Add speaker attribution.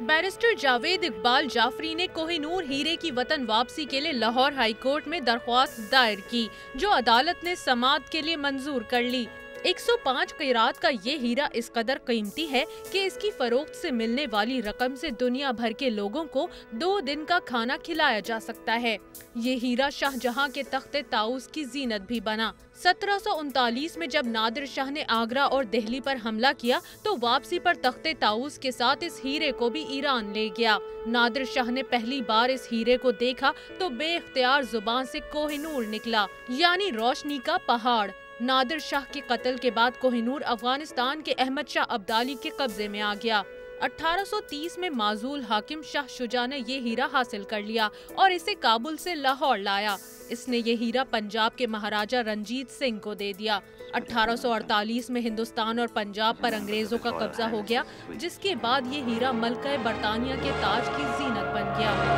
Speaker 1: Barrister Javed Iqbal Jafri ने कोहिनूर हीरे की वतन वापसी के लिए लाहौर हाई कोर्ट में दरख्वास्त दायर की, जो अदालत ने समाअत के लिए मंजूर कर ली। 105 क़िरात का ये हीरा इस कदर कीमती है कि इसकी फरोख्त से मिलने वाली रकम से दुनिया भर के लोगों को 2 दिन का खाना खिलाया जा सकता है। ये हीरा शाहजहां के तख्ते ताऊस की जीनत भी बना। 1739 में जब नादिर शाह ने आगरा और दिल्ली पर हमला किया तो वापसी पर तख्ते ताऊस के साथ इस हीरे को भी ईरान ले गया। नादिर शाह ने पहली बार इस हीरे को देखा तो बेख्तियार जुबान से कोहिनूर निकला, यानी रोशनी का पहाड़। नादिर शाह के कत्ल के बाद कोहिनूर अफगानिस्तान के अहमद शाह अब्दाली के कब्जे में आ गया। 1830 में माजूल हाकिम शाह शुजा ने ये हीरा हासिल कर लिया और इसे काबुल से लाहौर लाया। इसने ये हीरा पंजाब के महाराजा रंजीत सिंह को दे दिया। 1848 में हिंदुस्तान और पंजाब पर अंग्रेजों का कब्जा हो गया, जिसके बाद ये हीरा मलका बरतानिया के ताज की जीनत बन गया।